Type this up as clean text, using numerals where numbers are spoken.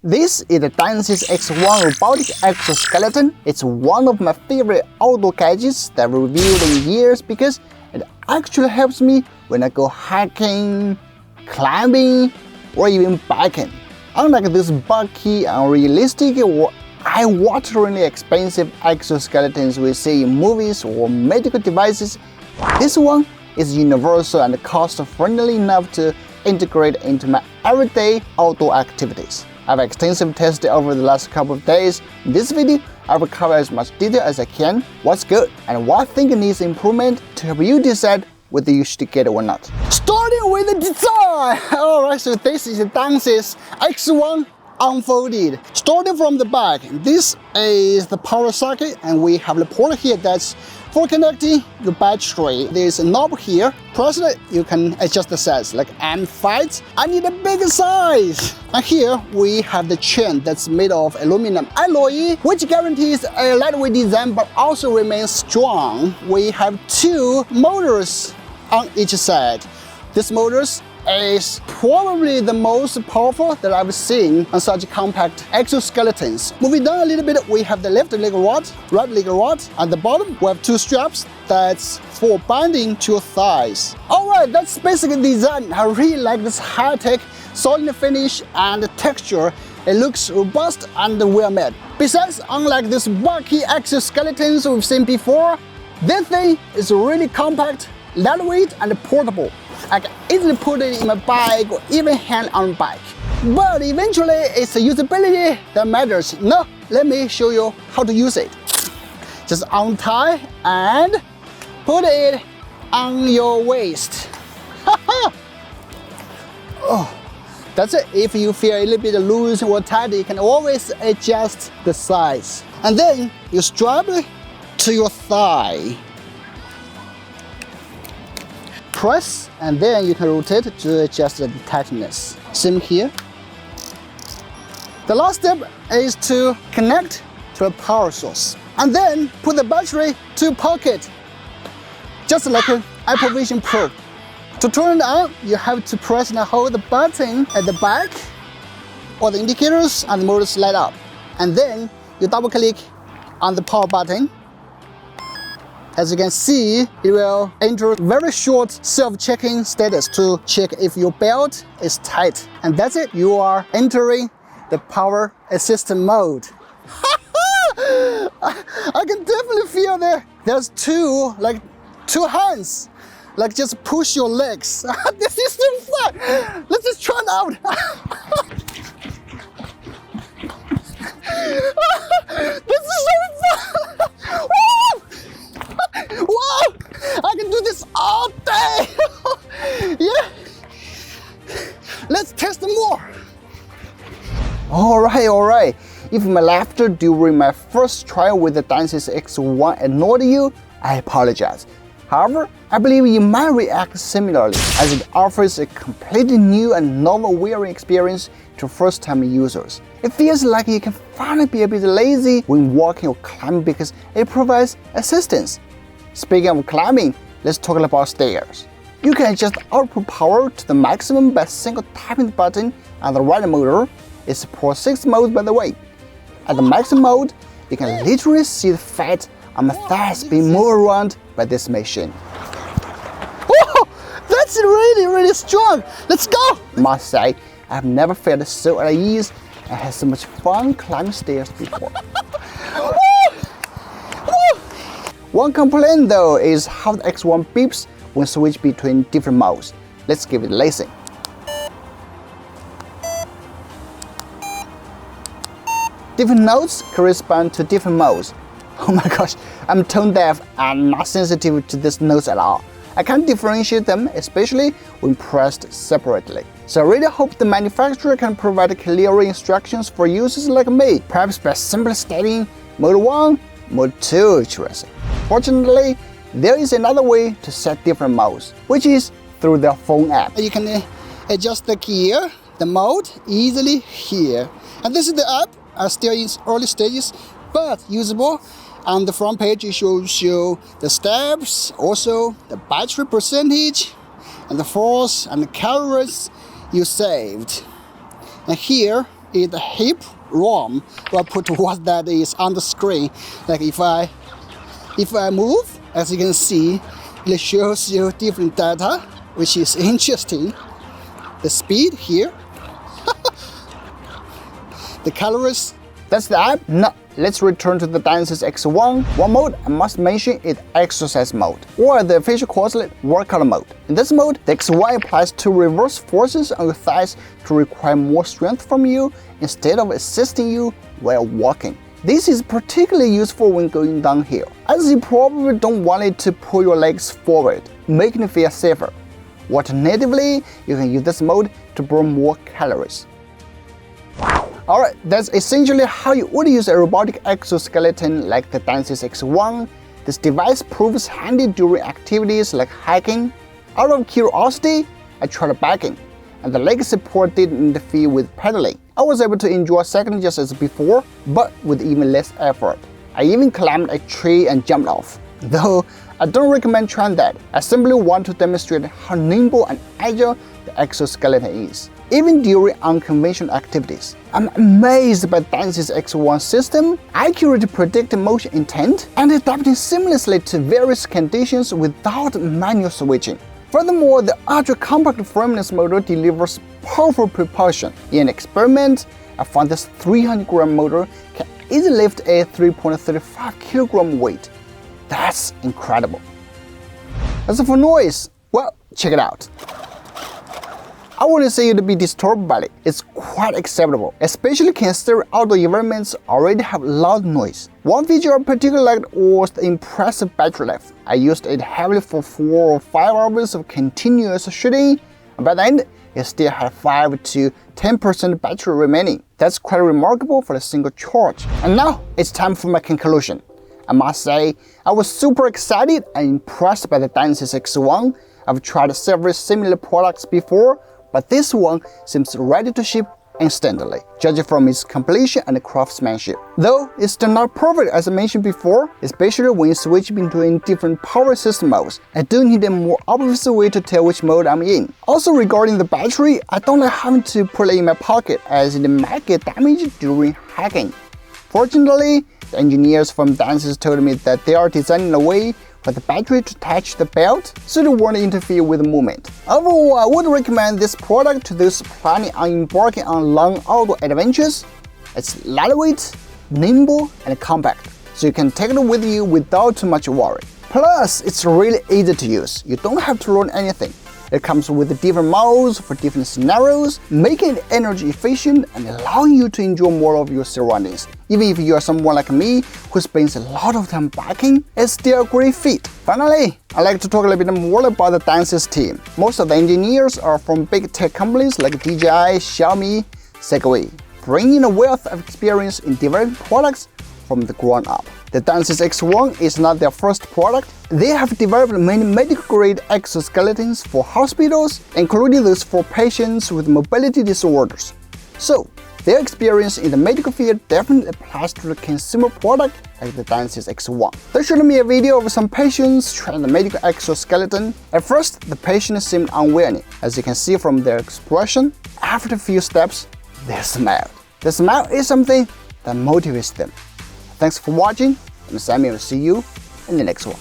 This is the DNSYS X1 robotic exoskeleton. It's one of my favorite outdoor gadgets that I've reviewed in years because it actually helps me when I go hiking, climbing, or even biking. Unlike these bulky, unrealistic, or eye-wateringly expensive exoskeletons we see in movies or medical devices, this one is universal and cost-friendly enough to integrate into my everyday outdoor activities. I've extensively tested over the last couple of days. In this video, I will cover as much detail as I can, what's good and what I think needs improvement to help you decide whether you should get it or not. Starting with the design! Alright, so this is the DNSYS X1 unfolded. Starting from the back, this is the power socket and we have the port here that's for connecting the battery. There's a knob here. Press it, you can adjust the size. Like I'm 5, I need a bigger size. And here we have the chain that's made of aluminum alloy, which guarantees a lightweight design but also remains strong. We have 2 motors on each side. This motors is probably the most powerful that I've seen on such compact exoskeletons. Moving down a little bit, we have the left leg rod, right leg rod. At the bottom, we have 2 straps that's for binding to your thighs. Alright, that's basic design. I really like this high-tech, solid finish and texture. It looks robust and well made. Besides, unlike these bulky exoskeletons we've seen before, this thing is really compact, lightweight and portable. I can easily put it in my bike or even hand on the bike. But eventually, it's the usability that matters. Now, let me show you how to use it. Just untie and put it on your waist. Oh, that's it. If you feel a little bit loose or tight, you can always adjust the size. And then you strap it to your thigh. Press and then you can rotate to adjust the tightness. Same here. The last step is to connect to a power source and then put the battery to pocket, just like an Apple Vision Pro. To turn it on, you have to press and hold the button at the back or the indicators and the motors light up. And then you double click on the power button. As you can see, it will enter very short self-checking status to check if your belt is tight. And that's it, you are entering the power assist mode. I can definitely feel there's two hands. Like just push your legs. This is so fun. Let's just try it out. This is so fun. Wow! I can do this all day! Yeah! Let's test more! Alright. If my laughter during my first trial with the DNSYS X1 annoyed you, I apologize. However, I believe you might react similarly, as it offers a completely new and novel wearing experience to first-time users. It feels like you can finally be a bit lazy when walking or climbing because it provides assistance. Speaking of climbing, let's talk about stairs. You can adjust output power to the maximum by single tapping the button on the right motor. It supports 6 modes by the way. At the maximum mode, you can literally see the fat on my thighs being moved around by this machine. Whoa! That's really strong! Let's go! Must say, I've never felt so at ease and had so much fun climbing stairs before. One complaint though is how the X1 beeps when switched between different modes. Let's give it a listen. Different notes correspond to different modes. Oh my gosh, I'm tone deaf and not sensitive to these notes at all. I can't differentiate them, especially when pressed separately. So I really hope the manufacturer can provide clearer instructions for users like me, perhaps by simply stating Mode 1, Mode 2 choice. Fortunately, there is another way to set different modes, which is through the phone app. You can adjust the gear, the mode easily here. And this is the app, still in early stages, but usable. On the front page, it shows you the steps, also the battery percentage, and the force and the calories you saved. And here is the hip ROM. We'll put what that is on the screen. Like if I move, as you can see, it shows you different data, which is interesting. The speed here, the colors. That's the app. Now, let's return to the DNSYS X1. One mode I must mention is exercise mode, or the official calls it workout mode. In this mode, the X1 applies two reverse forces on your thighs to require more strength from you instead of assisting you while walking. This is particularly useful when going downhill, as you probably don't want it to pull your legs forward, making it feel safer. Alternatively, you can use this mode to burn more calories. Alright, that's essentially how you would use a robotic exoskeleton like the DNSYS X1. This device proves handy during activities like hiking. Out of curiosity, I tried biking, and the leg support didn't interfere with pedaling. I was able to enjoy cycling just as before, but with even less effort. I even climbed a tree and jumped off. Though I don't recommend trying that. I simply want to demonstrate how nimble and agile the exoskeleton is, even during unconventional activities. I'm amazed by DNSYS X1 system, accurately predicting motion intent and adapting seamlessly to various conditions without manual switching. Furthermore, the ultra-compact frameless motor delivers powerful propulsion. In an experiment, I found this 300-gram motor can easily lift a 3.35 kilogram weight. That's incredible. As for noise, well, check it out. I wouldn't say you'd be disturbed by it. It's quite acceptable, especially considering outdoor environments already have loud noise. One feature I particularly liked was the impressive battery life. I used it heavily for 4 or 5 hours of continuous shooting, and by the end, it still had 5 to 10% battery remaining. That's quite remarkable for a single charge. And now, it's time for my conclusion. I must say, I was super excited and impressed by the DNSYS X1. I've tried several similar products before, but this one seems ready to ship instantly, judging from its completion and craftsmanship. Though it's still not perfect as I mentioned before, especially when you switch between different power system modes. I do need a more obvious way to tell which mode I'm in. Also regarding the battery, I don't like having to put it in my pocket as it might get damaged during hiking. Fortunately, the engineers from DNSYS told me that they are designing a way for the battery to touch the belt so it won't interfere with the movement. Overall, I would recommend this product to those planning on embarking on long outdoor adventures. It's lightweight, nimble, and compact, so you can take it with you without too much worry. Plus, it's really easy to use. You don't have to learn anything. It comes with different modes for different scenarios, making it energy efficient and allowing you to enjoy more of your surroundings. Even if you are someone like me who spends a lot of time biking, it's still a great fit. Finally, I'd like to talk a little bit more about the DNSYS team. Most of the engineers are from big tech companies like DJI, Xiaomi, Segway, bringing a wealth of experience in developing products from the ground up. The DNSYS X1 is not their first product. They have developed many medical-grade exoskeletons for hospitals, including those for patients with mobility disorders. So, their experience in the medical field definitely applies to the consumer product like the DNSYS X1. They showed me a video of some patients trying the medical exoskeleton. At first, the patient seemed unwilling. As you can see from their expression, after a few steps, they smiled. The smile is something that motivates them. Thanks for watching, and Sammy will see you in the next one.